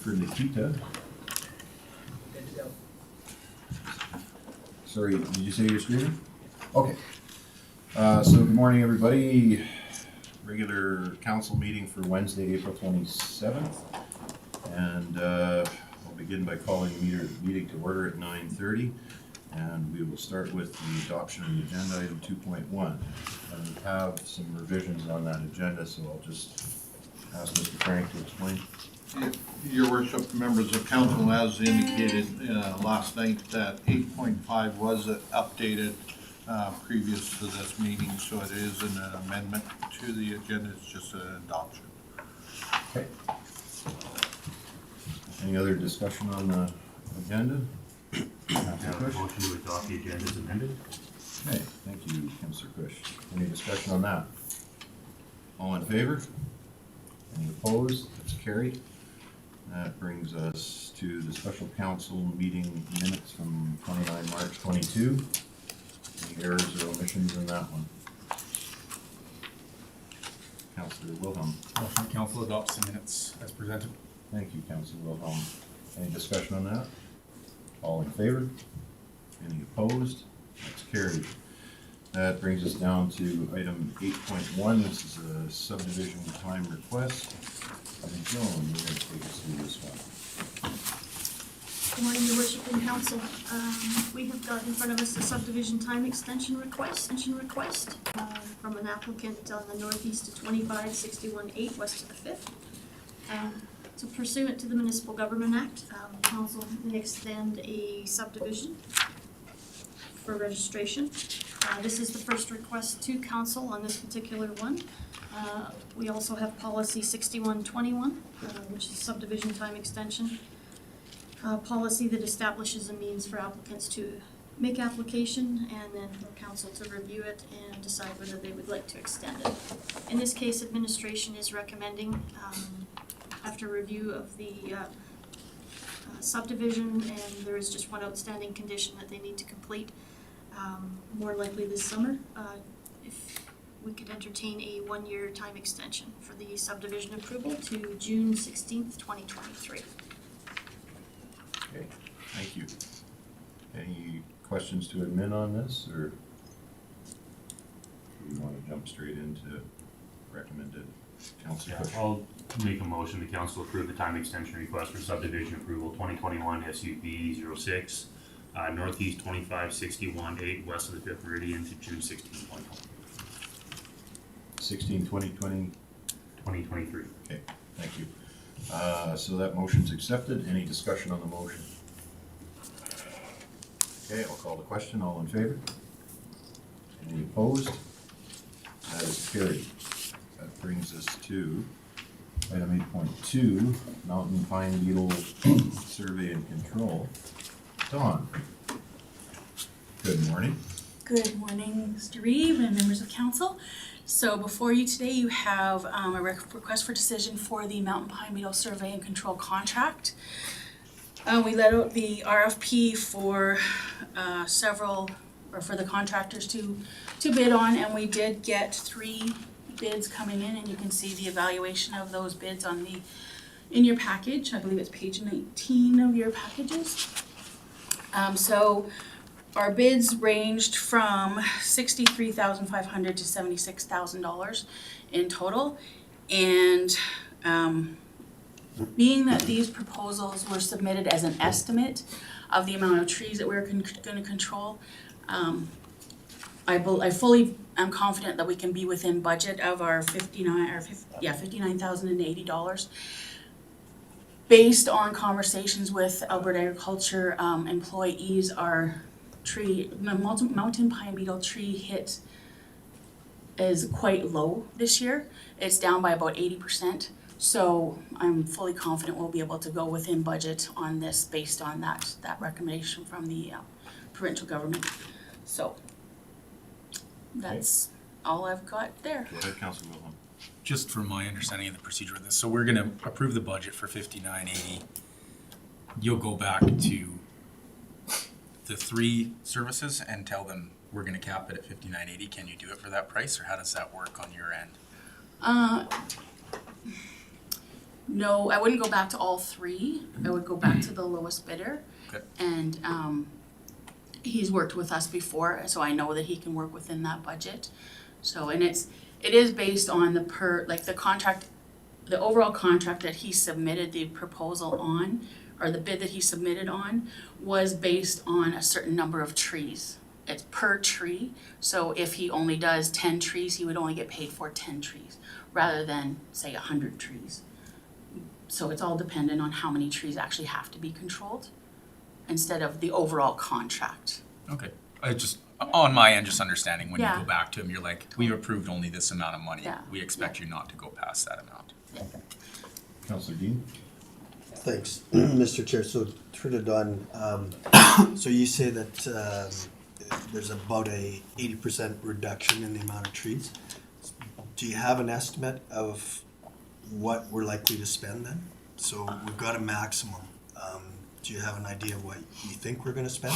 for Nikita. Sorry, did you say you're screaming? Okay. So good morning, everybody. Regular council meeting for Wednesday, April 27th. And I'll begin by calling the meeting to order at 9:30. And we will start with the adoption of the agenda item 2.1. And we have some revisions on that agenda, so I'll just ask Mr. Frank to explain. Your worship, members of council, as indicated last night, that 8.5 was updated previous to this meeting, so it is an amendment to the agenda. It's just an adoption. Okay. Any other discussion on the agenda? Motion to adopt the agenda as amended. Okay, thank you, Councillor Cush. Any discussion on that? All in favor? Any opposed? That's carried. That brings us to the special council meeting minutes from 29 March 22. Any errors or omissions in that one? Councillor Wilhelm. Motion council adopts the minutes as presented. Thank you, Councillor Wilhelm. Any discussion on that? All in favor? Any opposed? That's carried. That brings us down to item 8.1. This is a subdivision time request. I think Joan, you're going to take us through this one. Good morning, Your Worship and Council. We have got in front of us a subdivision time extension request from an applicant on the northeast of 2561-8 west of the 5th. So pursuant to the Municipal Government Act, Council may extend a subdivision for registration. This is the first request to Council on this particular one. We also have policy 6121, which is subdivision time extension. Policy that establishes a means for applicants to make application and then for council to review it and decide whether they would like to extend it. In this case, administration is recommending, after review of the subdivision, and there is just one outstanding condition that they need to complete, more likely this summer, if we could entertain a 1-year time extension for the subdivision approval to June 16th, 2023. Okay, thank you. Any questions to admin on this, or do we want to jump straight into recommended? Councillor Cush. I'll make a motion the council approve the time extension request for subdivision approval 2021 SUP 06, northeast 2561-8 west of the 5th Meridian to June 16, 2023. Okay, thank you. So that motion's accepted. Any discussion on the motion? Okay, I'll call the question. All in favor? Any opposed? That is carried. That brings us to item 8.2, Mountain Pine Beetle Survey and Control. Dawn. Good morning. Good morning, Mr. Reeve and members of council. So before you today, you have a request for decision for the Mountain Pine Beetle Survey and Control contract. We let out the RFP for for the contractors to bid on, and we did get 3 bids coming in, and you can see the evaluation of those bids in your package. I believe it's page 19 of your packages. So our bids ranged from $63,500 to $76,000 in total, and being that these proposals were submitted as an estimate of the amount of trees that we're going to control, I fully am confident that we can be within budget of our $59,080. Based on conversations with Alberta Agriculture employees, our mountain pine beetle tree hit is quite low this year. It's down by about 80%. So I'm fully confident we'll be able to go within budget on this based on that recommendation from the provincial government. So that's all I've got there. Go ahead, Councillor Wilhelm. Just from my understanding of the procedure of this, so we're gonna approve the budget for $59.80. You'll go back to the 3 services and tell them we're gonna cap it at $59.80. Can you do it for that price, or how does that work on your end? No, I wouldn't go back to all three. I would go back to the lowest bidder. Okay. And he's worked with us before, so I know that he can work within that budget. So, and it is based on the contract, the overall contract that he submitted the proposal on, or the bid that he submitted on, was based on a certain number of trees. It's per tree, so if he only does 10 trees, he would only get paid for 10 trees, rather than, say, 100 trees. So it's all dependent on how many trees actually have to be controlled, instead of the overall contract. Okay. I just, on my end, just understanding, when you Yeah. go back to him, you're like, we approved only this amount of money. Yeah. We expect you not to go past that amount. Councillor Dean? Thanks, Mr. Chair. So through to Don, so you say that there's about a 80% reduction in the amount of trees. Do you have an estimate of what we're likely to spend then? So we've got a maximum. Do you have an idea of what you think we're gonna spend?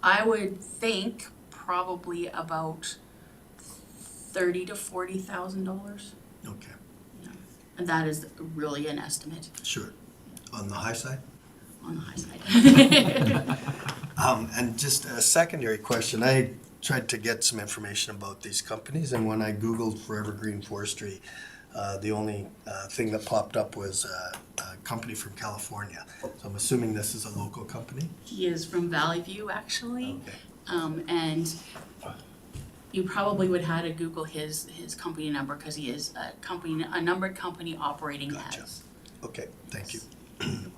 I would think probably about $30,000 to $40,000. Okay, And that is really an estimate sure. On the high side? on the high side. And just a secondary question, I tried to get some information about these companies, and when I Googled Forever Green Forestry, the only thing that popped up was a company from California. So I'm assuming this is a local company? He is from Valley View, actually. Okay. And you probably would have to Google his company number, because he is a numbered company operating Gotcha. as. Okay, thank you. Anyone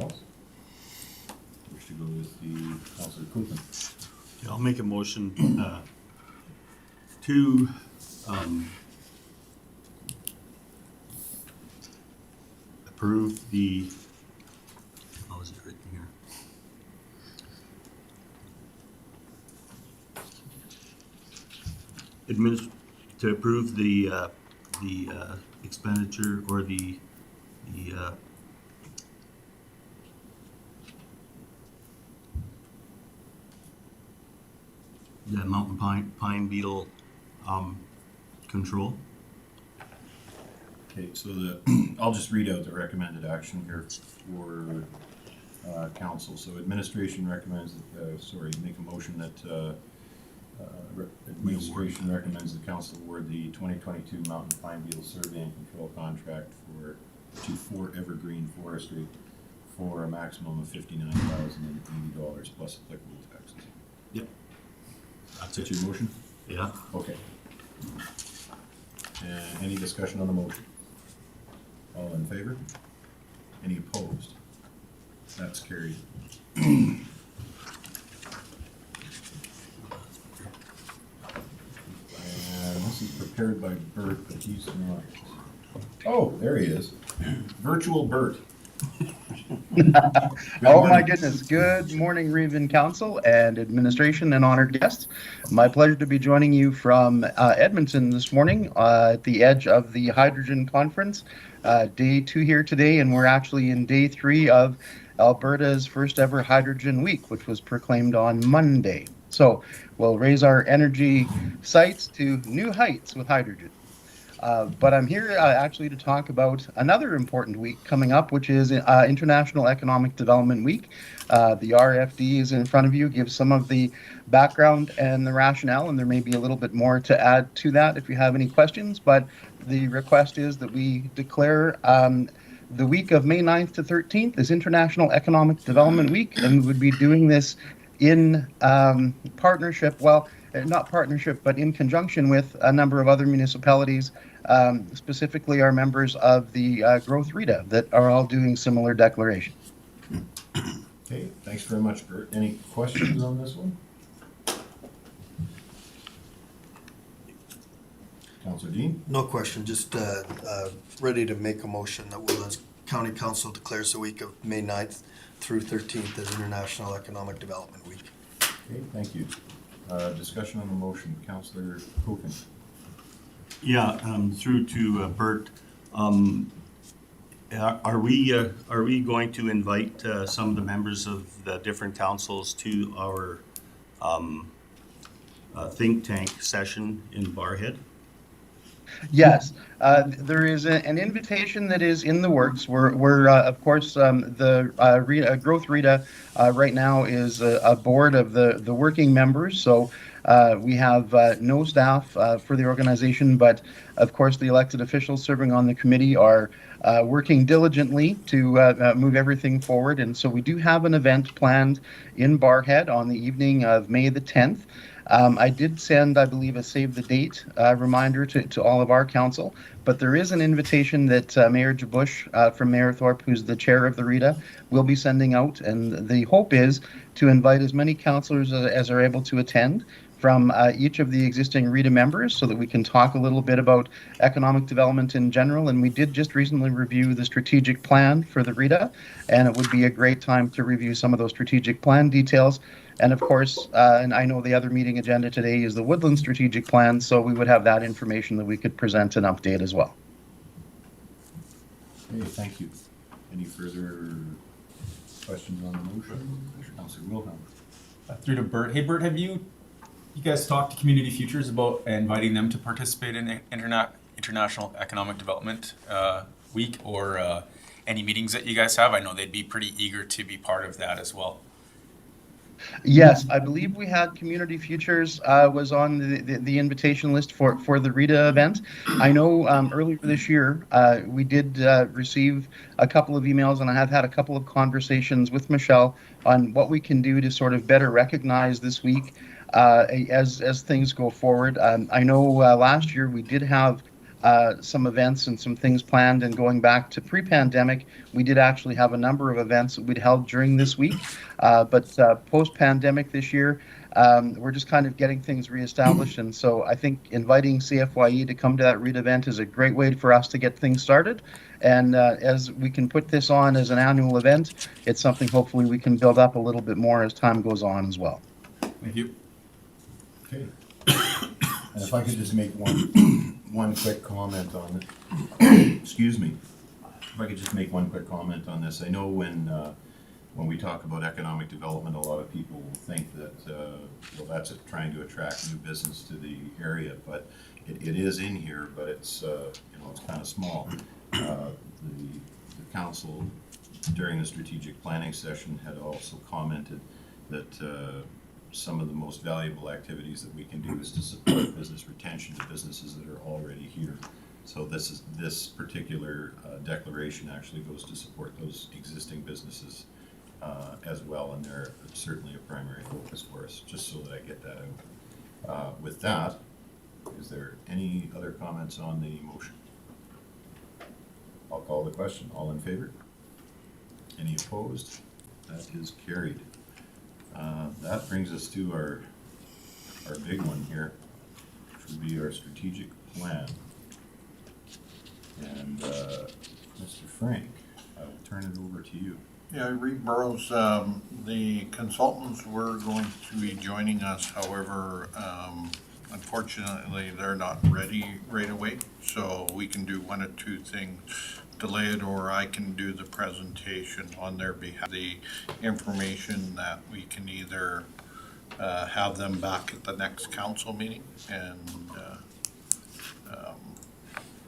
else? Wish to go with the Councillor Copeland. Yeah, I'll make a motion to approve the, how is it written here? To approve the expenditure or the mountain pine beetle control. Okay, so I'll just read out the recommended action here for council. So administration recommends, make a motion that administration recommends the council award the 2022 mountain pine beetle survey and control contract to Evergreen Forestry for a maximum of $59,080 plus applicable taxes. Yep. That's Is that it. your motion? Yeah. Okay. Any discussion on the motion? All in favor? Any opposed? That's carried. And this is prepared by Bert, but he's not. Oh, there he is. Virtual Bert. Good Oh my morning. goodness. Good morning, Reven Council and administration and honored guests. My pleasure to be joining you from Edmonton this morning at the edge of the Hydrogen Conference. Day 2 here today, and we're actually in day 3 of Alberta's first ever Hydrogen Week, which was proclaimed on Monday. So we'll raise our energy sights to new heights with hydrogen. But I'm here actually to talk about another important week coming up, which is International Economic Development Week. The RFD is in front of you, gives some of the background and the rationale, and there may be a little bit more to add to that if you have any questions. But the request is that we declare the week of May 9th to 13th is International Economic Development Week, and we would be doing this in partnership, well, not partnership, but in conjunction with a number of other municipalities, specifically our members of the Growth RETA that are all doing similar declaration. Okay, thanks very much, Bert. Any questions on this one? Councillor Dean? No question, just ready to make a motion that Woodlands County Council declares the week of May 9th through 13th as International Economic Development Week. Okay, thank you. Discussion on the motion, Councillor Copeland. Yeah, through to Bert. Are we going to invite some of the members of the different councils to our think tank session in Barhead? Yes, there is an invitation that is in the works. We're of course, the Growth Rita right now is a board of the working members. So we have no staff for the organization, but of course, the elected officials serving on the committee are working diligently to move everything forward. And so we do have an event planned in Barhead on the evening of May the 10th. I did send, I believe, a save the date reminder to all of our council, but there is an invitation that Mayor Jabush from Maratharp, who's the chair of the RITA, will be sending out. And the hope is to invite as many councillors as are able to attend from each of the existing RITA members so that we can talk a little bit about economic development in general. And we did just recently review the strategic plan for the RITA, and it would be a great time to review some of those strategic plan details. And of course, and I know the other meeting agenda today is the Woodland Strategic Plan, so we would have that information that we could present and update as well. Okay, thank you. Any further questions on the motion? Councillor Wilhelm. Through to Bert. Hey, Bert, have you guys talked to Community Futures about inviting them to participate in International Economic Development Week or any meetings that you guys have? I know they'd be pretty eager to be part of that as well. Yes, I believe we had Community Futures was on the invitation list for the RITA event. I know earlier this year we did receive a couple of emails, and I have had a couple of conversations with Michelle on what we can do to sort of better recognize this week as things go forward. I know last year we did have some events and some things planned, and going back to pre-pandemic, we did actually have a number of events that we'd held during this week. But post-pandemic this year, we're just kind of getting things reestablished. And so I think inviting CFYE to come to that REIT event is a great way for us to get things started. And as we can put this on as an annual event, it's something hopefully we can build up a little bit more as time goes on as well. Thank you. Okay. And if I could just make one quick comment on it. Excuse me. If I could just make one quick comment on this. I know when we talk about economic development, a lot of people think that, well, that's trying to attract new business to the area, but it is in here, but it's, it's kind of small. The council, during the strategic planning session, had also commented that some of the most valuable activities that we can do is to support business retention to businesses that are already here. So this particular declaration actually goes to support those existing businesses as well, and they're certainly a primary focus for us, just so that I get that out. With that, is there any other comments on the motion? I'll call the question. All in favor? Any opposed? That is carried. That brings us to our big one here, which would be our strategic plan. And Mr. Frank, I will turn it over to you. Yeah, Reed Burrows, the consultants were going to be joining us, however, unfortunately, they're not ready right away. So we can do one of two things, delay it, or I can do the presentation on their behalf. The information that we can either have them back at the next council meeting and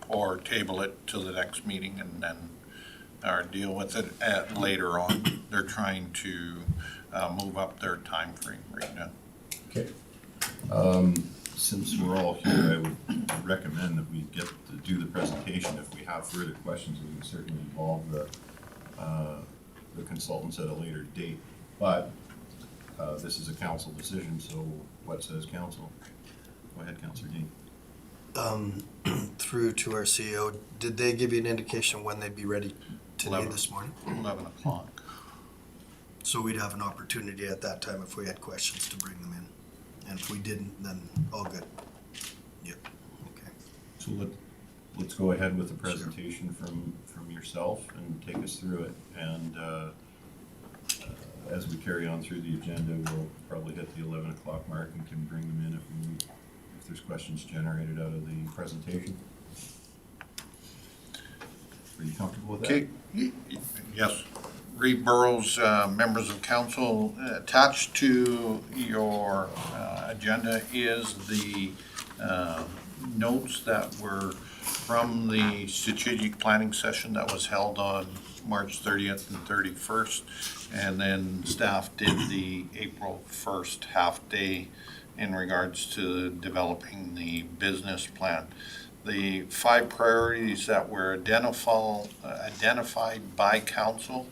or table it till the next meeting and then or deal with it later on. They're trying to move up their time frame right now. Okay. Since we're all here, I would recommend that we get to do the presentation. If we have further questions, we can certainly involve the consultants at a later date. But this is a council decision, so what says council? Go ahead, Councillor Dean. Through to our CEO, did they give you an indication when they'd be ready today, 11. this morning? 11 o'clock. So we'd have an opportunity at that time if we had questions to bring them in. And if we didn't, then all good. Yep, okay. So let's go ahead with the presentation from yourself and take us through it. And as we carry on through the agenda, we'll probably hit the 11 o'clock mark and can bring them in if there's questions generated out of the presentation. Are you comfortable with that? Okay, yes. Reed Burrows, members of council, attached to your agenda is the notes that were from the strategic planning session that was held on March 30th and 31st. And then staff did the April 1st half-day in regards to developing the business plan. The 5 priorities that were identified by council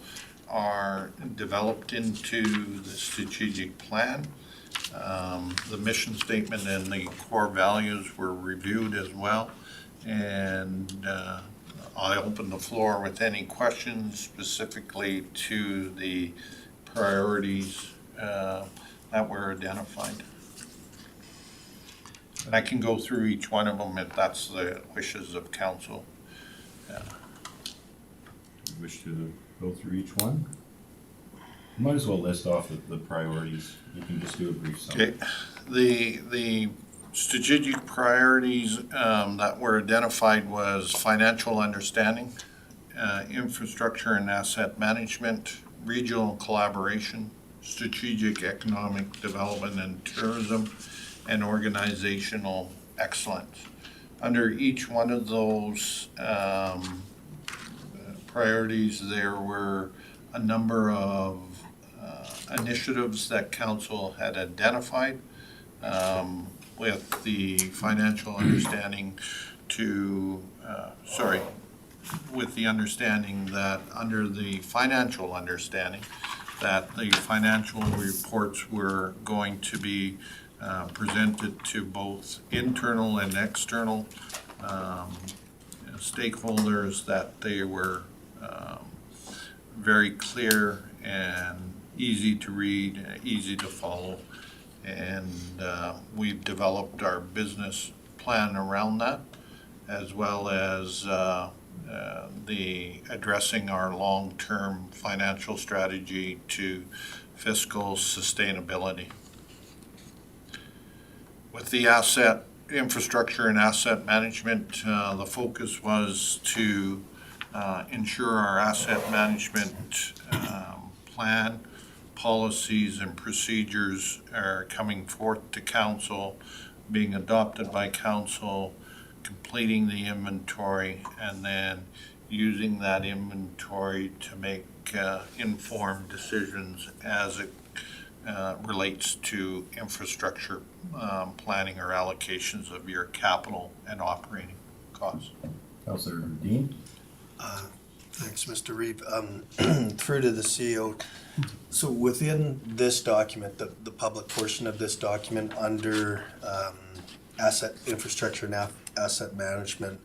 are developed into the strategic plan. The mission statement and the core values were reviewed as well. And I open the floor with any questions specifically to the priorities that were identified. And I can go through each one of them if that's the wishes of council. You wish to go through each one? Might as well list off the priorities. You can just do a brief summary. Okay, the strategic priorities that were identified was financial understanding, infrastructure and asset management, regional collaboration, strategic economic development and tourism, and organizational excellence. Under each one of those priorities, there were a number of initiatives that council had identified with the financial understanding with the understanding that under the financial understanding that the financial reports were going to be presented to both internal and external stakeholders, that they were very clear and easy to read, easy to follow. And we've developed our business plan around that, as well as the addressing our long-term financial strategy to fiscal sustainability. With the asset infrastructure and asset management, the focus was to ensure our asset management plan, policies and procedures are coming forth to council, being adopted by council, completing the inventory, and then using that inventory to make informed decisions as it relates to infrastructure planning or allocations of your capital and operating costs. Councillor Dean? Thanks, Mr. Reeve. Through to the CEO. So within this document, the public portion of this document under asset infrastructure and asset management,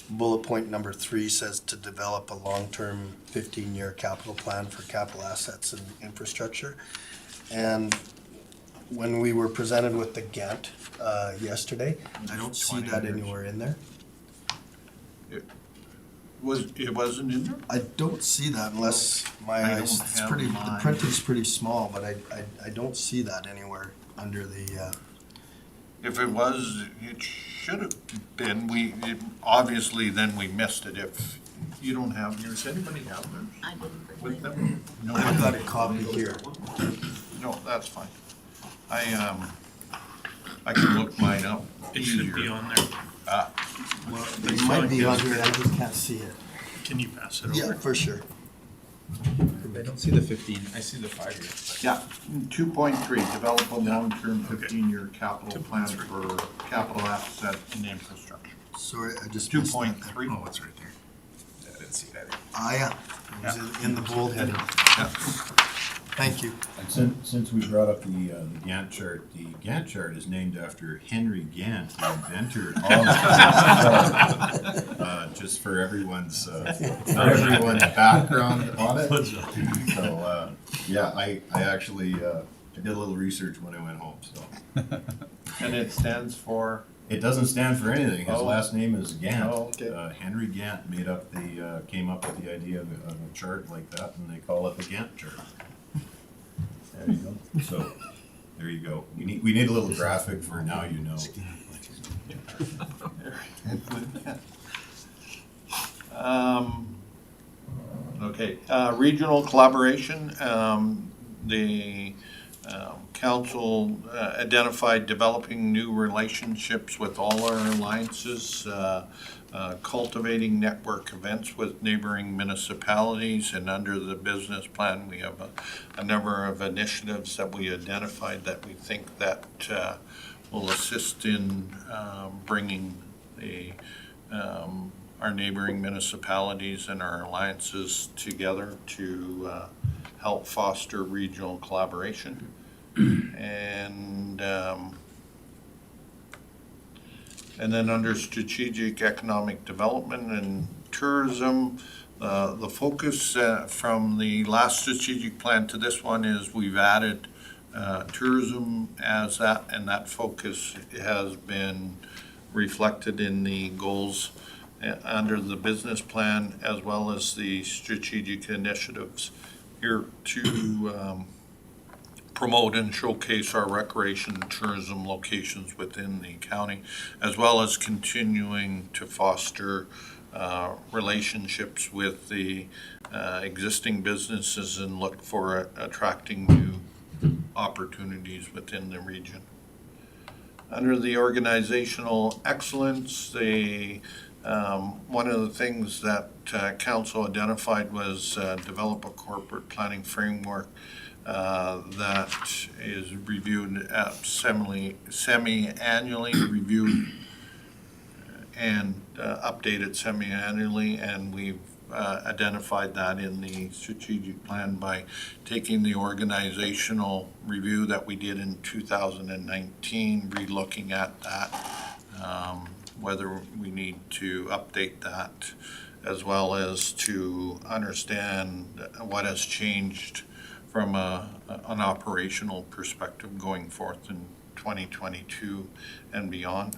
bullet point number 3 says to develop a long-term 15-year capital plan for capital assets and infrastructure. And when we were presented with the Gantt yesterday, I don't see that anywhere in there. It wasn't in there? I don't see that unless my I eyes, don't it's have pretty, the mine. printing's pretty small, but I don't see that anywhere under the, If it was, it should have been. Obviously then we missed it. If you don't have yours, anybody have theirs I didn't with bring them? No, I've got a copy here. no, that's fine. I can look mine up It should be easier. on there. Well, it might be on here, I just can't see it. Can you pass it Yeah, over? for sure. I don't see the 15, I see the 5-year. Yeah, 2.3, develop a long-term 15-year capital plan for capital asset and infrastructure. Sorry, I just missed that. 2.3. Oh, it's right there. I didn't see that. Ah, yeah, it was in the bold heading. Yeah. Thank you. And since we brought up the Gantt chart, the Gantt chart is named after Henry Gantt, the inventor of just for everyone's background on it. So yeah, I actually I did a little research when I went home. So And it stands for? it doesn't stand for anything. His Oh. last name is Gantt. Oh, okay. Henry Gantt came up with the idea of a chart like that, and they call it the Gantt chart. There you go. So, there you go. We need a little graphic for now, you know. Okay, regional collaboration, the council identified developing new relationships with all our alliances, cultivating network events with neighboring municipalities, and under the business plan, we have a number of initiatives that we identified that we think that will assist in bringing our neighboring municipalities and our alliances together to help foster regional collaboration. And then under strategic economic development and tourism, the focus from the last strategic plan to this one is we've added tourism as that, and that focus has been reflected in the goals under the business plan as well as the strategic initiatives here to promote and showcase our recreation and tourism locations within the county, as well as continuing to foster relationships with the existing businesses and look for attracting new opportunities within the region. Under the organizational excellence, one of the things that council identified was develop a corporate planning framework that is reviewed at semi-annually, reviewed and updated semi-annually, and we've identified that in the strategic plan by taking the organizational review that we did in 2019, re-looking at that, whether we need to update that, as well as to understand what has changed from an operational perspective going forth in 2022 and beyond.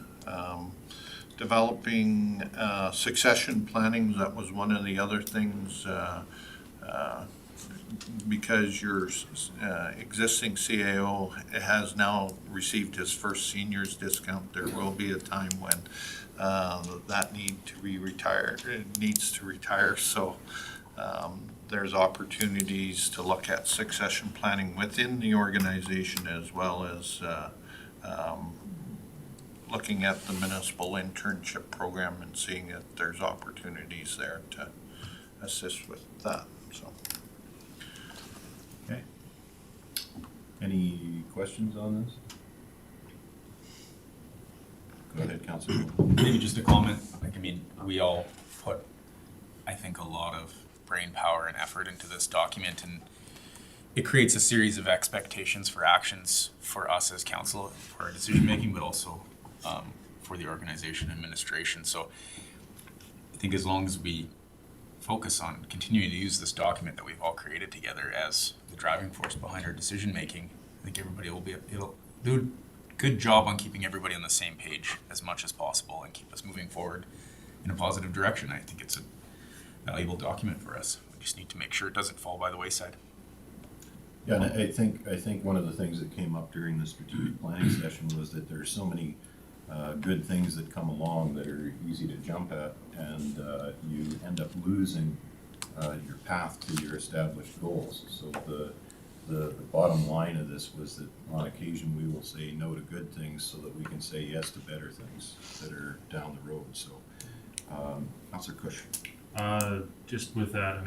Developing succession planning, that was one of the other things, because your existing CAO has now received his first senior's discount. There will be a time when that needs to retire. So there's opportunities to look at succession planning within the organization, as well as looking at the municipal internship program and seeing if there's opportunities there to assist with that. So. Okay. Any questions on this? Go ahead, Councilor. Maybe just a comment, we all put, I think, a lot of brain power and effort into this document, and it creates a series of expectations for actions for us as council, for our decision making, but also for the organization administration. So I think as long as we focus on continuing to use this document that we've all created together as the driving force behind our decision making, I think everybody it'll do a good job on keeping everybody on the same page as much as possible and keep us moving forward in a positive direction. I think it's a valuable document for us. We just need to make sure it doesn't fall by the wayside. Yeah, and I think one of the things that came up during the strategic planning session was that there's so many good things that come along that are easy to jump at, and you end up losing your path to your established goals. So the bottom line of this was that on occasion we will say no to good things so that we can say yes to better things that are down the road. So, Councilor Cush. Just with that,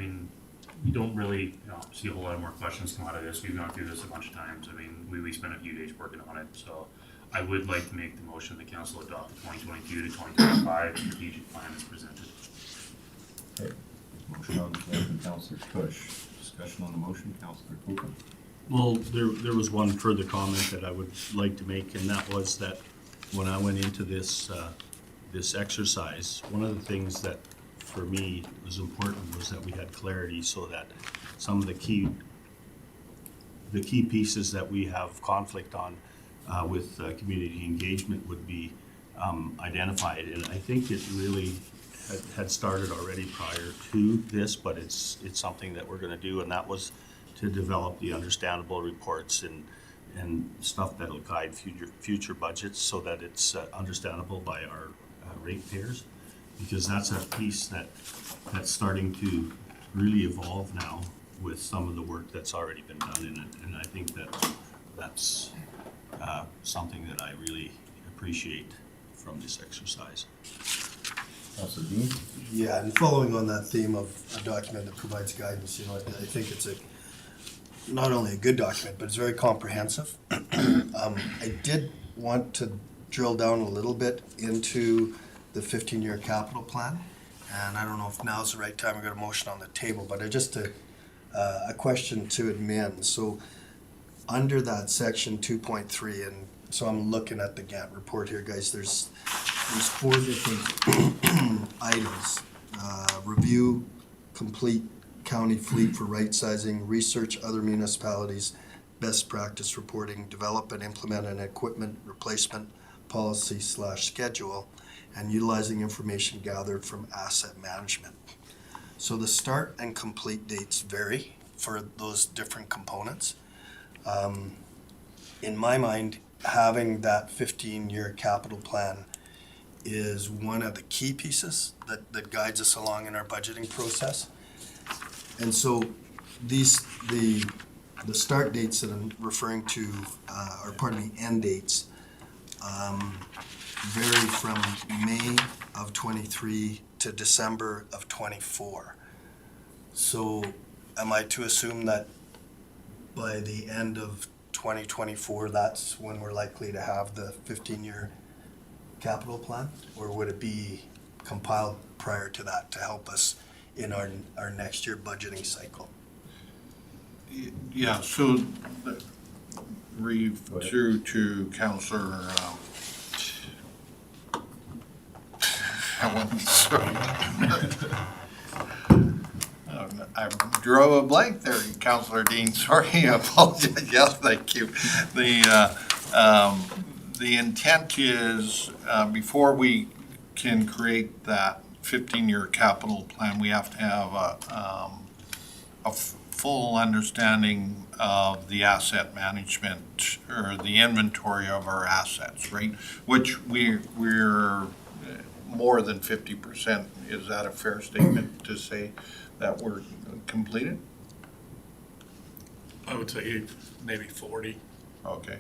you don't really see a whole lot more questions come out of this. We've gone through this a bunch of times. We spent a few days working on it. So I would like to make the motion that council adopt the 2022 to 2025 strategic plan as presented. Okay. Motion on the floor from Councilor Cush. Discussion on the motion, Councilor Cooper. Well, there was one further comment that I would like to make, and that was that when I went into this exercise, one of the things that for me was important was that we had clarity, so that some of the key pieces that we have conflict on with community engagement would be identified. And I think it really had started already prior to this, but it's something that we're going to do, and that was to develop the understandable reports and stuff that'll guide future budgets, so that it's understandable by our ratepayers, because that's a piece that's starting to really evolve now with some of the work that's already been done in it. And I think that's something that I really appreciate from this exercise. Councilor Dean? Yeah, and following on that theme of a document that provides guidance, I think it's not only a good document, but it's very comprehensive. I did want to drill down a little bit into the 15-year capital plan, and I don't know if now's the right time. We've got a motion on the table, but just a question to admin. So under that section 2.3, and so I'm looking at the Gantt report here, guys, there's 4 different items. Review, complete county fleet for right sizing, research other municipalities, best practice reporting, develop and implement an equipment replacement policy/schedule, and utilizing information gathered from asset management. So the start and complete dates vary for those different components. In my mind, having that 15-year capital plan is one of the key pieces that guides us along in our budgeting process. And so the start dates that I'm referring to, end dates, vary from May of 23 to December of 24. So am I to assume that by the end of 2024, that's when we're likely to have the 15-year capital plan? Or would it be compiled prior to that to help us in our next year budgeting cycle? Yeah, so read through to Councillor I drew a blank there, Councillor Dean. Sorry, I apologize. Yes, thank you. The intent is before we can create that 15-year capital plan, we have to have a full understanding of the asset management or the inventory of our assets, right? Which we're more than 50%. Is that a fair statement to say that we're completed? I would say maybe 40. Okay.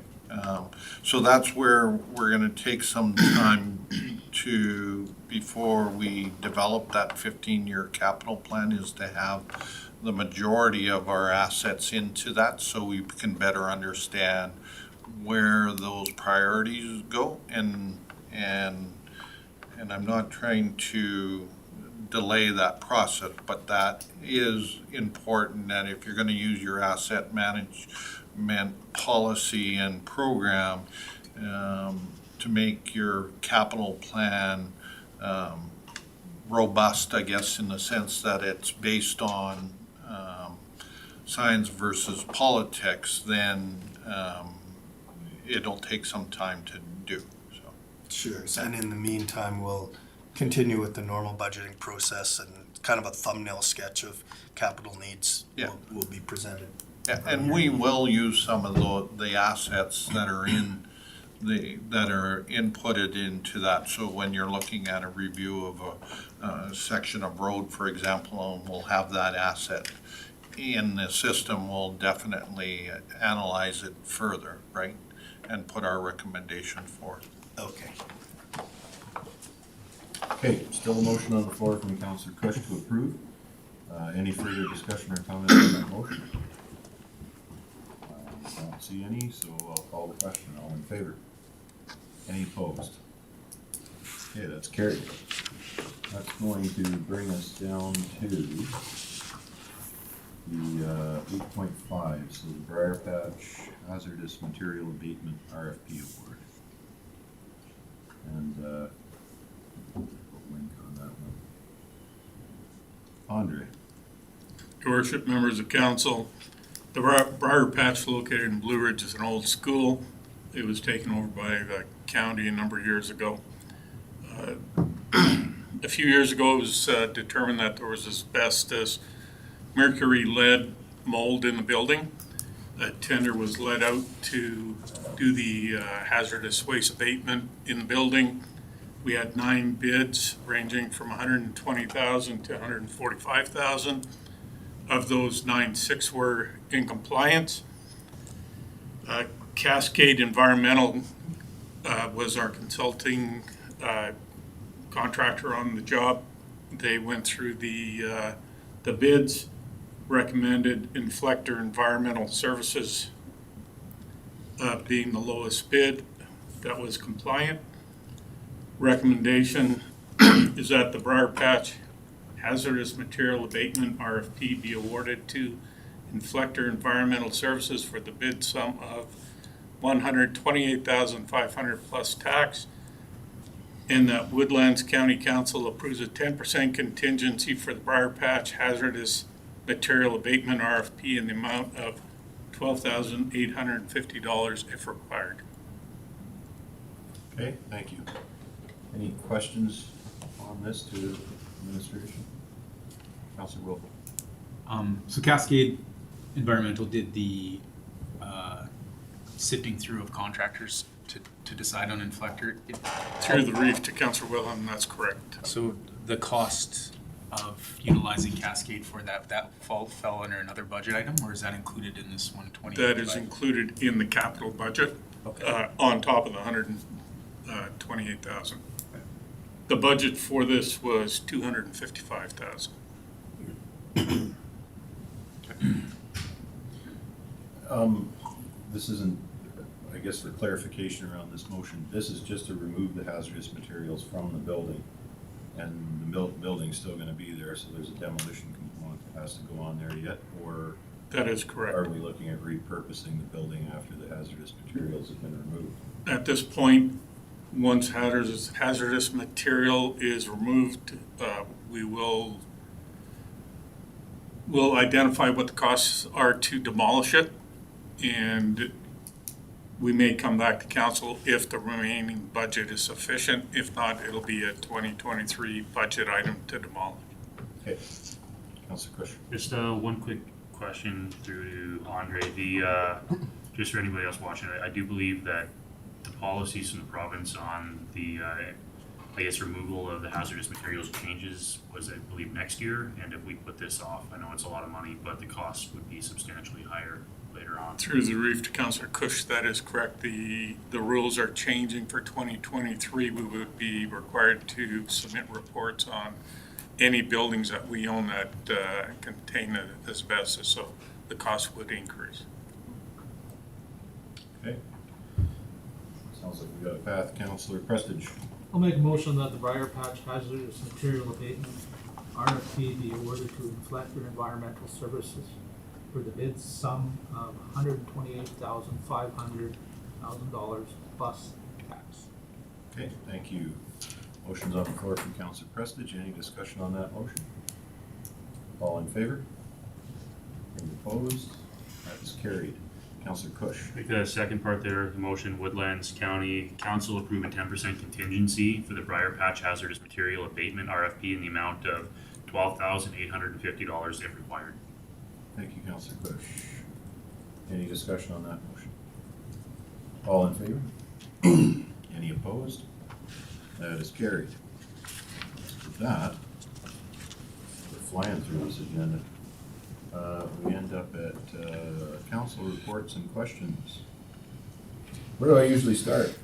So that's where we're going to take some time before we develop that 15-year capital plan, is to have the majority of our assets into that so we can better understand where those priorities go. And I'm not trying to delay that process, but that is important, that if you're going to use your asset management policy and program to make your capital plan robust, I guess, in the sense that it's based on science versus politics, then it'll take some time to do. So. Sure. And in the meantime, we'll continue with the normal budgeting process, and kind of a thumbnail sketch of capital needs will be presented. Yeah, and we will use some of the assets that are inputted into that. So when you're looking at a review of a section of road, for example, and we'll have that asset in the system, we'll definitely analyze it further, right? And put our recommendation forth. Okay. Okay, still a motion on the floor from Councillor Cush to approve. Any further discussion or comment on that motion? I don't see any, so I'll call the question. All in favor? Any opposed? Okay, that's carried. That's going to bring us down to the 8.5, so the Briar Patch Hazardous Material Abatement RFP Award. And link on that one. Andre. Your worship, members of council, the Briar Patch located in Blue Ridge is an old school. It was taken over by the county a number of years ago. A few years ago, it was determined that there was asbestos, mercury, lead mold in the building. A tender was let out to do the hazardous waste abatement in the building. We had 9 bids ranging from $120,000 to $145,000. Of those 9, 6 were in compliance. Cascade Environmental was our consulting contractor on the job. They went through the bids, recommended Inflector Environmental Services being the lowest bid that was compliant. Recommendation is that the Briar Patch Hazardous Material Abatement RFP be awarded to Inflector Environmental Services for the bid sum of $128,500 plus tax, and that Woodlands County Council approves a 10% contingency for the Briar Patch Hazardous Material Abatement RFP in the amount of $12,850 if required. Okay, thank you. Any questions on this to administration? Councilor Wilson. So Cascade Environmental did the sifting through of contractors to decide on Inflector. Through the reef to Councilor Wilhelm, that's correct. So the cost of utilizing Cascade for that fell under another budget item, or is that included in this 120? That is included in the capital budget, Okay. on top of the 128,000. The budget for this was 255,000. This isn't, I guess for clarification around this motion, this is just to remove the hazardous materials from the building. And the building's still gonna be there, so there's a demolition component that has to go on there yet? Or That is are correct. we looking at repurposing the building after the hazardous materials have been removed? At this point, once hazardous material is removed, we'll identify what the costs are to demolish it, and we may come back to council if the remaining budget is sufficient. If not, it'll be a 2023 budget item to demolish. Okay, Councilor Cush. Just one quick question through to Andre. Just for anybody else watching, I do believe that the policies from the province on the, I guess, removal of the hazardous materials changes was, I believe, next year. And if we put this off, I know it's a lot of money, but the cost would be substantially higher later on. Through the reef to Councilor Cush, that is correct. The rules are changing for 2023. We would be required to submit reports on any buildings that we own that contain asbestos, so the cost would increase. Okay. Sounds like we got a path. Councilor Prestige. I'll make a motion that the Briar Patch Hazardous Material Abatement RFP be awarded to Inflector Environmental Services for the bid sum of $128,500 plus tax. Okay, thank you. Motion's on the floor from Councilor Prestige. Any discussion on that motion? All in favor? Any opposed? That is carried. Councilor Cush. I think the second part there, the motion, Woodlands County Council approve a 10% contingency for the Briar Patch Hazardous Material Abatement RFP in the amount of $12,850 if required. Thank you, Councilor Cush. Any discussion on that motion? All in favor? Any opposed? That is carried. With that, we're flying through this agenda. We end up at council reports and questions. Where do I usually start?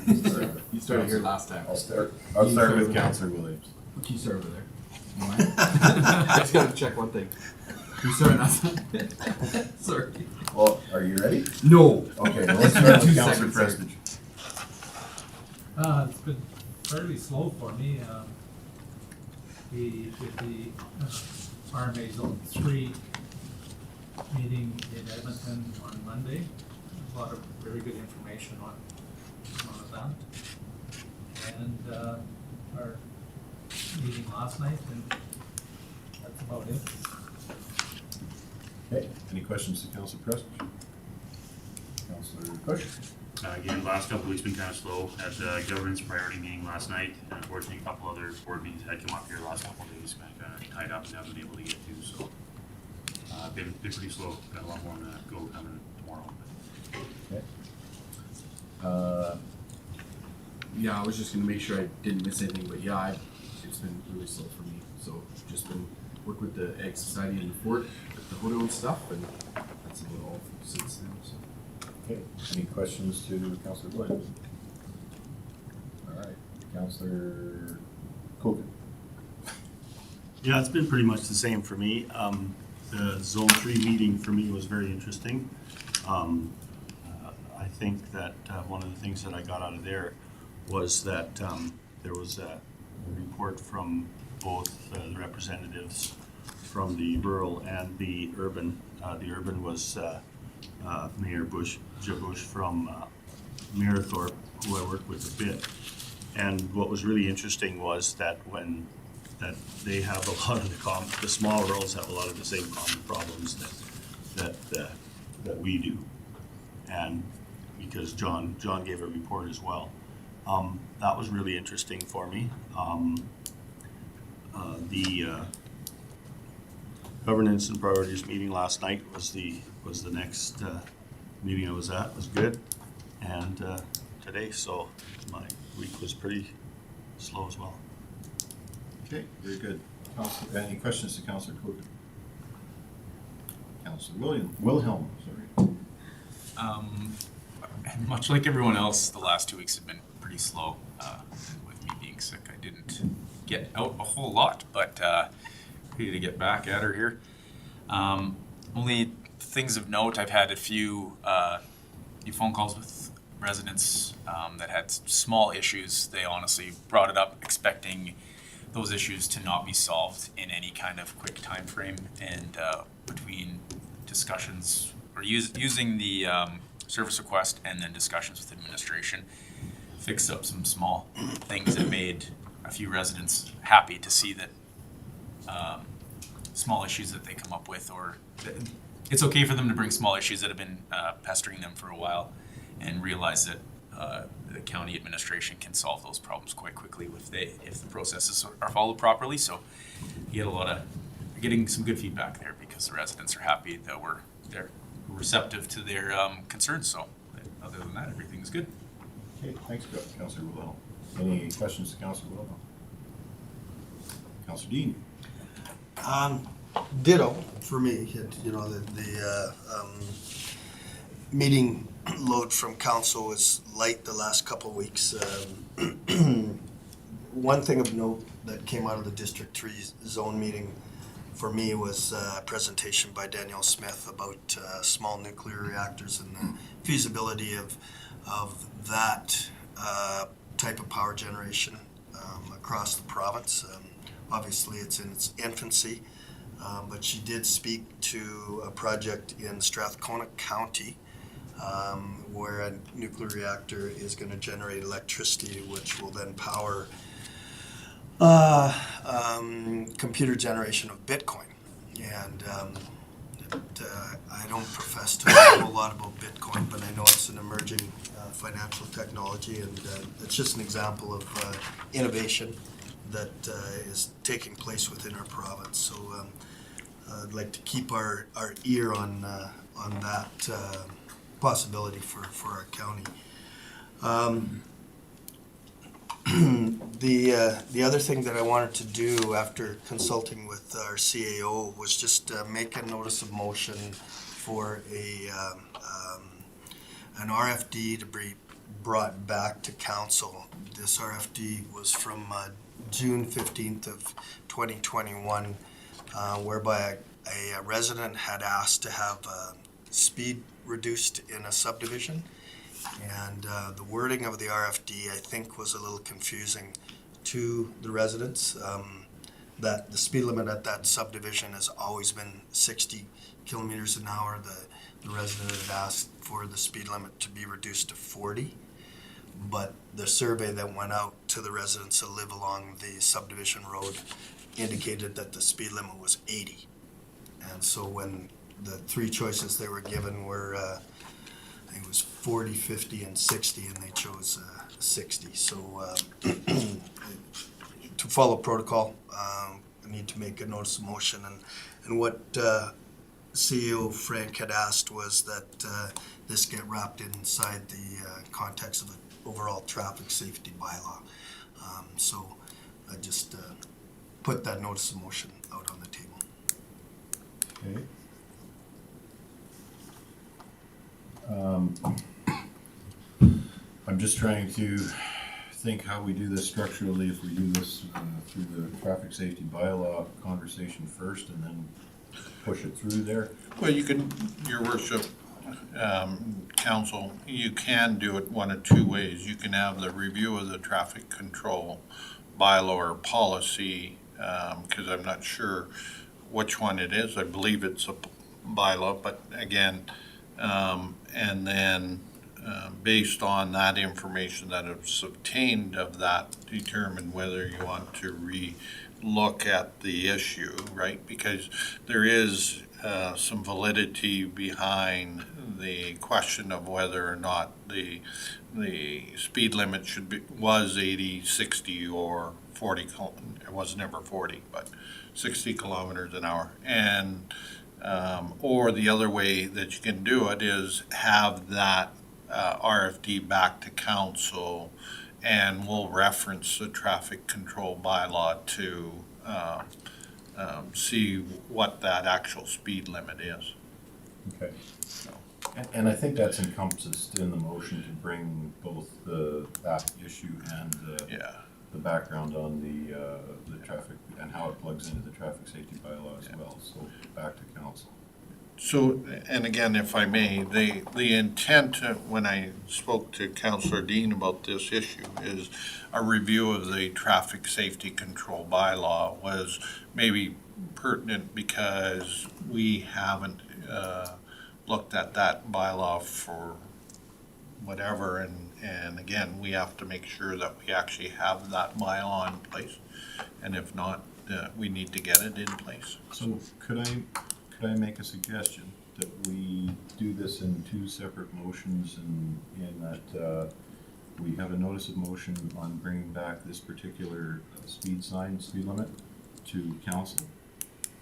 You started here last time. I'll start with Councilor Williams. You start over there. I just gotta check one thing. You starting us? Sorry. Well, are you ready? No. Okay, well, let's start with 2 Councilor seconds, sir. Prestige. It's been fairly slow for me. With the RMA Zone 3 meeting in Edmonton on Monday, a lot of very good information on that. And our meeting last night, and that's about it. Okay, any questions to Councilor Prestige? Councilor Cush? Again, last couple weeks been kind of slow at the governance priority meeting last night. And unfortunately, a couple other board meetings had come up here the last couple of days, kind of tied up and haven't been able to get to. So, been pretty slow. Got a lot more to go coming tomorrow. Okay. Yeah, I was just gonna make sure I didn't miss anything, but yeah, it's been really slow for me. So just been work with the Egg Society in the fort, with the Hodo and stuff, and that's about all since then. So Okay, any questions to Councillor Williams? All right, Councillor Cogan. Yeah, it's been pretty much the same for me. The Zone 3 meeting for me was very interesting. I think that one of the things that I got out of there was that there was a report from both the representatives from the rural and the urban. The urban was Mayor Jabush from Maratharp, who I worked with a bit. And what was really interesting was that that they have a lot of the small rurals have a lot of the same common problems that we do. And because John gave a report as well. That was really interesting for me. The governance and priorities meeting last night was the next meeting I was at. It was good. And today, so my week was pretty slow as well. Okay, very good. Any questions to Councillor Cogan? Councillor Wilhelm, sorry. Much like everyone else, the last 2 weeks have been pretty slow. With me being sick, I didn't get out a whole lot, but ready to get back at her here. Only things of note, I've had a few phone calls with residents that had small issues. They honestly brought it up expecting those issues to not be solved in any kind of quick time frame, and between discussions or using the service request and then discussions with administration, fixed up some small things that made a few residents happy to see that small issues that they come up with, or it's okay for them to bring small issues that have been pestering them for a while, and realize that the county administration can solve those problems quite quickly if the processes are followed properly. So you get getting some good feedback there because the residents are happy that they're receptive to their concerns. So other than that, everything's good. Okay, thanks, Councillor Wilhelm. Any questions to Councillor Wilhelm? Councillor Dean? Ditto for me. The meeting load from council was light the last couple of weeks. One thing of note that came out of the District 3 zone meeting for me was a presentation by Danielle Smith about small nuclear reactors and the feasibility of that type of power generation across the province. Obviously, it's in its infancy, but she did speak to a project in Strathcona County where a nuclear reactor is going to generate electricity, which will then power computer generation of Bitcoin. And I don't profess to know a whole lot about Bitcoin, but I know it's an emerging financial technology, and it's just an example of innovation that is taking place within our province. So I'd like to keep our ear on that possibility for our county. The other thing that I wanted to do after consulting with our CAO was just make a notice of motion for an RFD to be brought back to council. This RFD was from June 15th of 2021, whereby a resident had asked to have speed reduced in a subdivision. And the wording of the RFD, I think, was a little confusing to the residents, that the speed limit at that subdivision has always been 60 kilometers an hour. The resident had asked for the speed limit to be reduced to 40, but the survey that went out to the residents that live along the subdivision road indicated that the speed limit was 80. And so when the three choices they were given were I think it was 40, 50, and 60, and they chose 60. So to follow protocol, I need to make a notice of motion. And what CEO Frank had asked was that this get wrapped inside the context of an overall traffic safety bylaw. So I just put that notice of motion out on the table. Okay. I'm just trying to think how we do this structurally, if we do this through the traffic safety bylaw conversation first and then push it through there. Well, you can, your worship, council, you can do it one of two ways. You can have the review of the traffic control bylaw or policy, because I'm not sure which one it is. I believe it's a bylaw, but again, and then based on that information that is obtained of that, determine whether you want to re-look at the issue, right? Because there is some validity behind the question of whether or not the speed limit should be, was 80, 60, or 40, it was never 40, but 60 kilometers an hour. And or the other way that you can do it is have that RFD back to council, and we'll reference the traffic control bylaw to see what that actual speed limit is. Okay. And I think that's encompassed in the motion to bring both that issue and the background on the traffic and how it plugs into the traffic safety bylaw as well. So back to council. So, and again, if I may, the intent when I spoke to Councillor Dean about this issue is a review of the traffic safety control bylaw was maybe pertinent because we haven't looked at that bylaw for whatever, and again, we have to make sure that we actually have that bylaw in place, and if not, we need to get it in place. So could I make a suggestion that we do this in two separate motions, and in that we have a notice of motion on bringing back this particular speed limit to council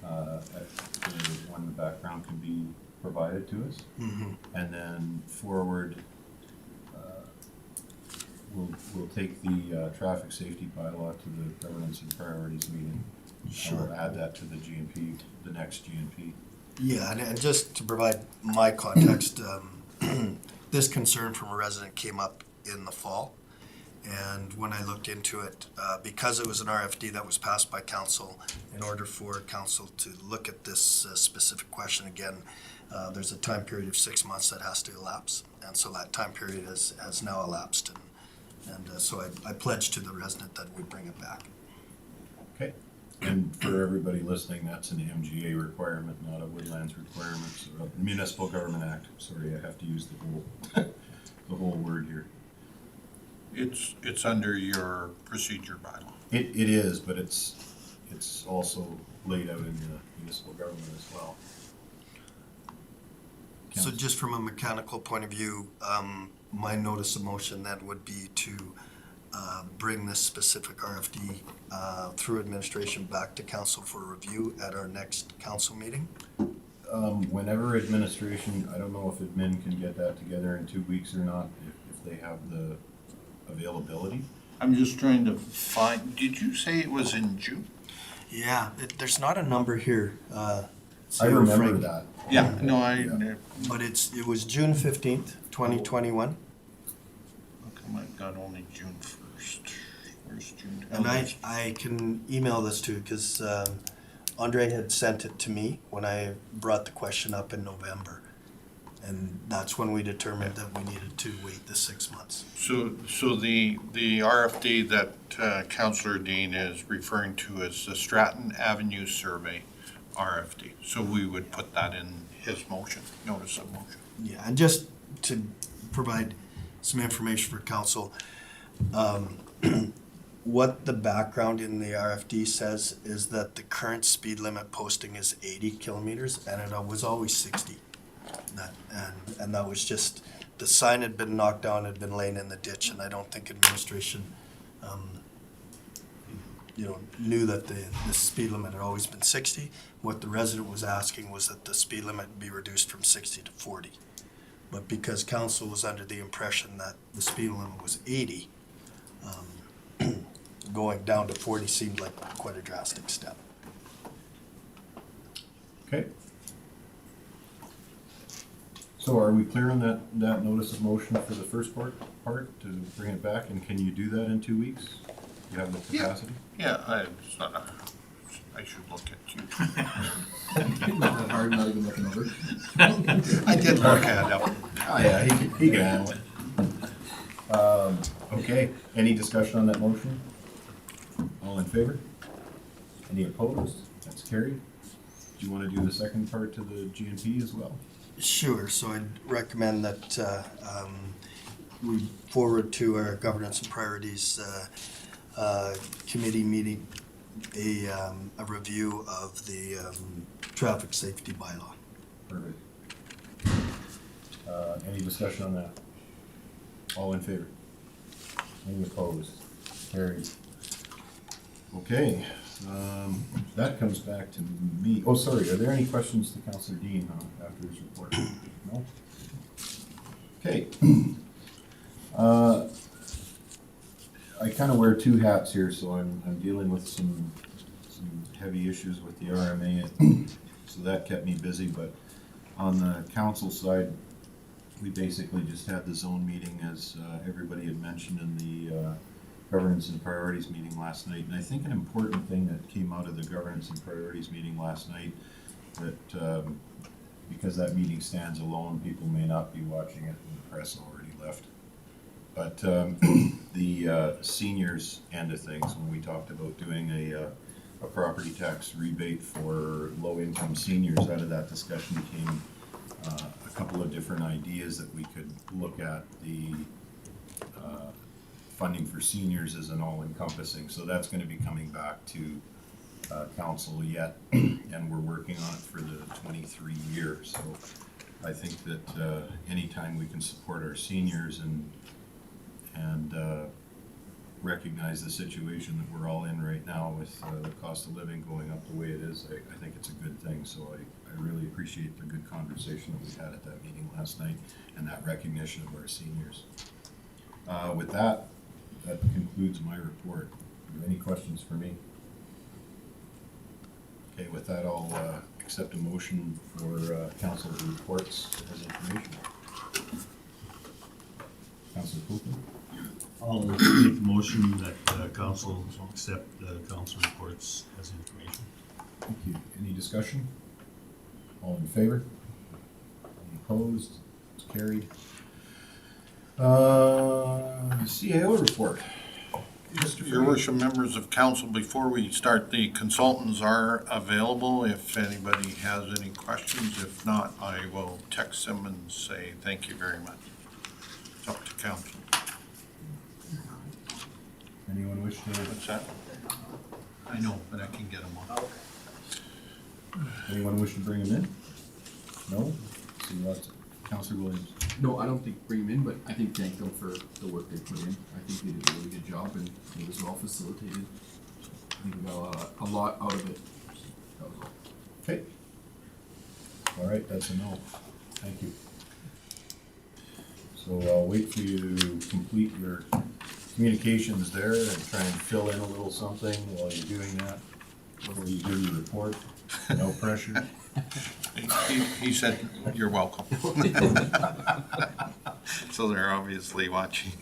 when the background can be provided to us, and then forward we'll take the traffic safety bylaw to the governance and priorities meeting. Sure. And we'll add that to the GNP, the next GNP. Yeah, and just to provide my context, this concern from a resident came up in the fall. And when I looked into it, because it was an RFD that was passed by council, in order for council to look at this specific question again, there's a time period of 6 months that has to elapse. And so that time period has now elapsed. And so I pledged to the resident that we'd bring it back. Okay. And for everybody listening, that's an MGA requirement, not a Woodlands requirement, so a Municipal Government Act. Sorry, I have to use the whole word here. It's under your procedure bylaw. It is, but it's also laid out in the municipal government as well. So just from a mechanical point of view, my notice of motion then would be to bring this specific RFD through administration back to council for review at our next council meeting? Whenever administration, I don't know if admin can get that together in 2 weeks or not, if they have the availability. I'm just trying to find, did you say it was in June? Yeah, there's not a number here. I remember that. Yeah, no, But it was June 15th, 2021. I got only June 1st. Where's June? And I can email this to you because Andre had sent it to me when I brought the question up in November. And that's when we determined that we needed to wait the 6 months. So the RFD that Councillor Dean is referring to is the Stratton Avenue Survey RFD. So we would put that in his motion, notice of motion. Yeah, and just to provide some information for council, what the background in the RFD says is that the current speed limit posting is 80 kilometers and it was always 60. And that was just, the sign had been knocked down, had been laying in the ditch, and I don't think administration knew that the speed limit had always been 60. What the resident was asking was that the speed limit be reduced from 60 to 40. But because council was under the impression that the speed limit was 80, going down to 40 seemed like quite a drastic step. Okay. So are we clear on that notice of motion for the first part to bring it back, and can you do that in 2 weeks? You have the capacity? Yeah, I should look at you. Not that hard, not even looking over. I did look at it. Oh, yeah, he can handle it. Okay, any discussion on that motion? All in favor? Any opposed? That's carried. Do you want to do the second part to the GNP as well? Sure, so I'd recommend that we forward to our governance and priorities committee meeting a review of the traffic safety bylaw. Perfect. Any discussion on that? All in favor? Any opposed? Carried. Okay, that comes back to me. Oh, sorry, are there any questions to Councillor Dean after his report? No? Okay. I kind of wear two hats here, so I'm dealing with some heavy issues with the RMA, so that kept me busy, but on the council side, we basically just had the zone meeting, as everybody had mentioned in the governance and priorities meeting last night. And I think an important thing that came out of the governance and priorities meeting last night, that because that meeting stands alone, people may not be watching it, and the press already left. But the seniors end of things, when we talked about doing a property tax rebate for low-income seniors, out of that discussion came a couple of different ideas that we could look at the funding for seniors as an all-encompassing. So that's going to be coming back to council yet, and we're working on it for the 23 year. So I think that anytime we can support our seniors and recognize the situation that we're all in right now with the cost of living going up the way it is, I think it's a good thing. So I really appreciate the good conversation that we had at that meeting last night and that recognition of our seniors. With that concludes my report. Are there any questions for me? Okay, with that, I'll accept a motion for council's reports as information. Councilor Copeland? I'll make the motion that council accept the council reports as information. Thank you. Any discussion? All in favor? Any opposed? It's carried. CAO report. Your worship, members of council, before we start, the consultants are available if anybody has any questions. If not, I will text them and say thank you very much. It's up to council. Anyone wish to? What's that? I know, but I can get them on. Anyone wish to bring him in? No? See lots. Councilor Williams. No, I don't think bring them in, but I think thank them for the work they put in. I think they did a really good job and it was well facilitated. I think we got a lot out of it. That was all. Okay. All right, that's a no. Thank you. So I'll wait for you to complete your communications there and try and fill in a little something while you're doing that, before you do your report. No pressure. He said, you're welcome. So they're obviously watching.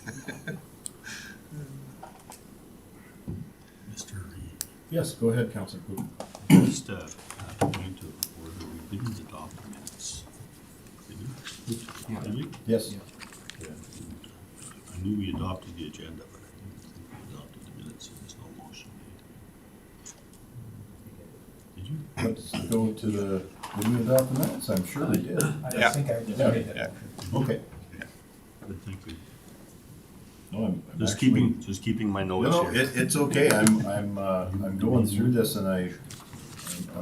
Mr. Reed, Yes, go ahead, Councilor Cook. just point to the board that we didn't adopt the minutes. Did we? Did we? Yes. Yeah. I knew we adopted the agenda, but I didn't think we adopted the minutes, so there's no motion made. Did you? Let's go to the, did we adopt the minutes? I'm sure we did. Yeah. think I just Yeah. made that Yeah. motion. Okay. I think we. No, I'm Just actually- just keeping my No, notes no, here. it's okay. I'm going through this and I'm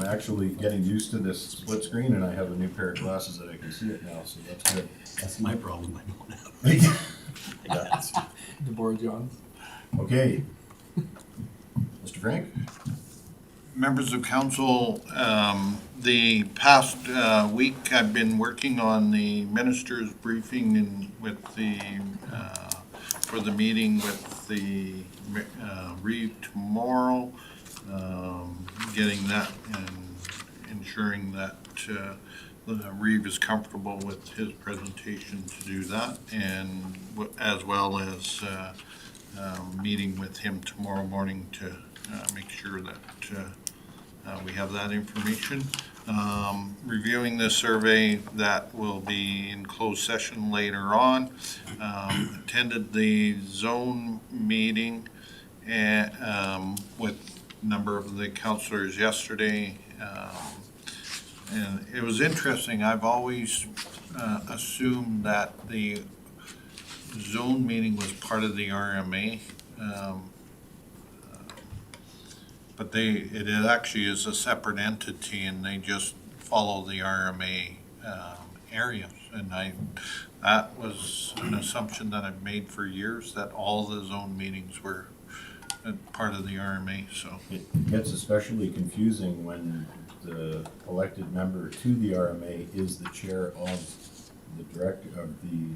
actually getting used to this split screen and I have a new pair of glasses that I can see it now, so that's good. That's my problem, I don't have. I got it. The board, John? Okay. Mr. Frank? Members of council, the past week I've been working on the minister's briefing and with the, for the meeting with the Reeve tomorrow, getting that and ensuring that Reeve is comfortable with his presentation to do that, and as well as meeting with him tomorrow morning to make sure that we have that information. Reviewing the survey, that will be in closed session later on. Attended the zone meeting with a number of the councilors yesterday. And it was interesting. I've always assumed that the zone meeting was part of the RMA. But it actually is a separate entity, and they just follow the RMA areas. And that was an assumption that I've made for years, that all the zone meetings were part of the RMA, so. It gets especially confusing when the elected member to the RMA is the chair of the director of the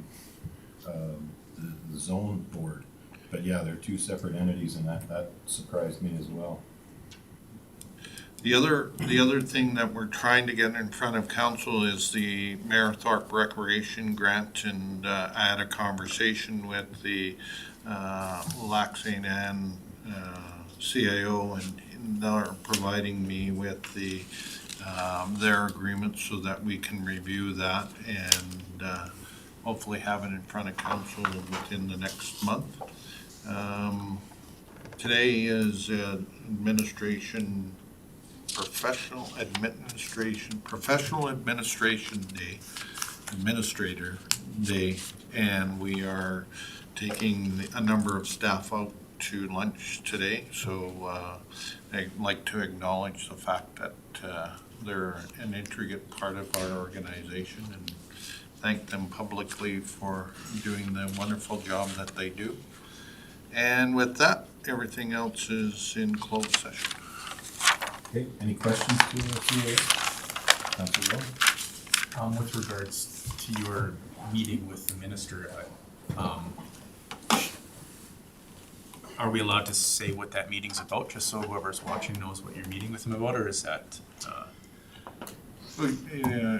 zone board. But yeah, they're two separate entities, and that surprised me as well. The other thing that we're trying to get in front of council is the Maratharp Recreation Grant, and I had a conversation with the Lac-Saint Anne CIO, and they're providing me with their agreement so that we can review that and hopefully have it in front of council within the next month. Today is Professional Administration Day, Administrator Day, and we are taking a number of staff out to lunch today. So I'd like to acknowledge the fact that they're an intricate part of our organization, and thank them publicly for doing the wonderful job that they do. And with that, everything else is in closed session. Okay, any questions to the CAO? Councilor Will? With regards to your meeting with the minister, are we allowed to say what that meeting's about, just so whoever's watching knows what you're meeting with him about, or is that?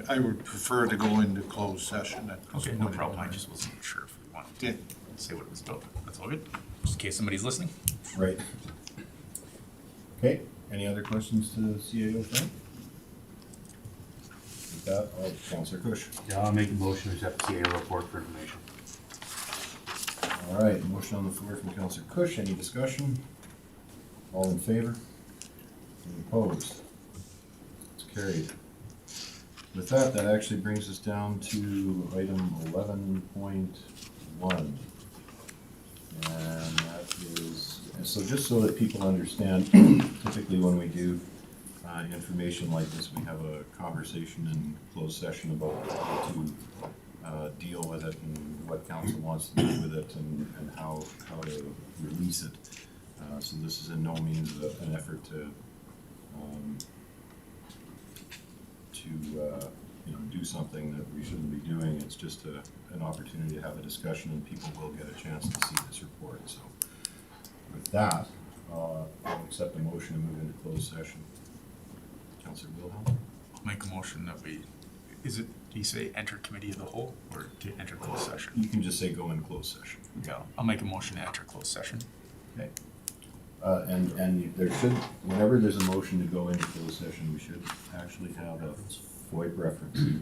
I would prefer to go into closed session at this Okay, point no in problem. I time. just wasn't sure if we wanted to Yeah. say what it was about. That's all good. Just in case somebody's listening. Right. Okay, any other questions to the CAO, Frank? With that, Councilor Cush. Yeah, I'll make a motion to accept the CAO report for information. All right, motion on the floor from Councilor Cush. Any discussion? All in favor? Any opposed? It's carried. With that, that actually brings us down to item 11.1. And that is, so just so that people understand, typically when we do information like this, we have a conversation in closed session about how to deal with it and what council wants to do with it and how to release it. So this is in no means an effort to do something that we shouldn't be doing. It's just an opportunity to have a discussion, and people will get a chance to see this report. So with that, I'll accept a motion to move into closed session. Councilor Wilhelm? I'll make a motion that do you say enter committee of the whole, or to enter closed session? You can just say go in closed session. Yeah, I'll make a motion to enter closed session. Okay. And there should, whenever there's a motion to go into closed session, we should actually have a FOIP reference. We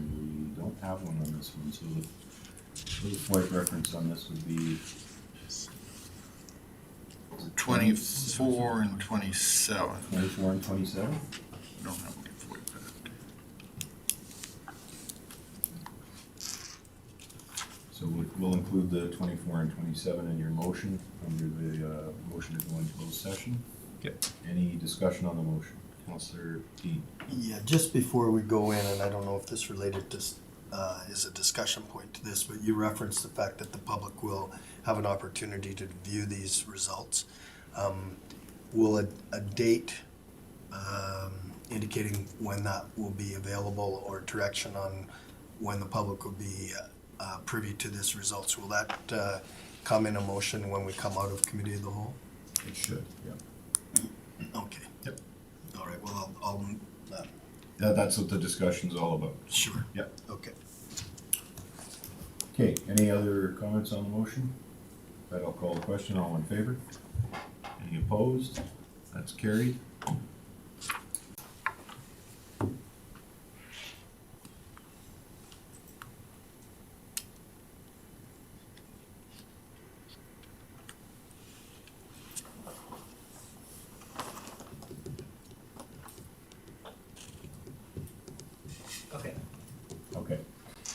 don't have one on this one, so the FOIP reference on this would be 24 and 27. 24 and 27? I don't have any for that. So we'll include the 24 and 27 in your motion, under the motion to go into closed session. Okay. Any discussion on the motion? Councilor Dean? Yeah, just before we go in, and I don't know if this related to, is a discussion point to this, but you referenced the fact that the public will have an opportunity to view these results. Will a date indicating when that will be available, or direction on when the public will be privy to this results, will that come in a motion when we come out of committee of the whole? It should, yeah. Okay. Yep. All right, well, I'll That's what the discussion's all about. Sure. Yep. Okay. Okay, any other comments on the motion? That I'll call the question, all in favor? Any opposed? That's carried. Okay. Okay,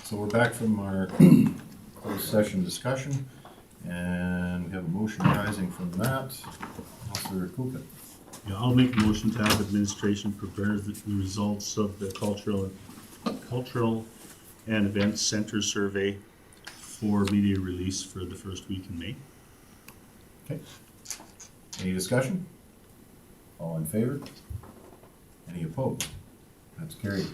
so we're back from our closed session discussion, and we have a motion rising from that. Councilor Cooper. Yeah, I'll make a motion to have administration prepare the results of the cultural and events center survey for media release for the first week in May. Okay. Any discussion? All in favor? Any opposed? That's carried.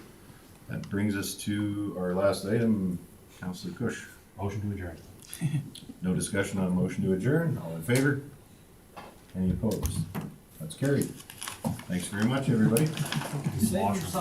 That brings us to our last item, Councilor Cush. Motion to adjourn. No discussion on motion to adjourn. All in favor? Any opposed? That's carried. Thanks very much, everybody. Save yourself.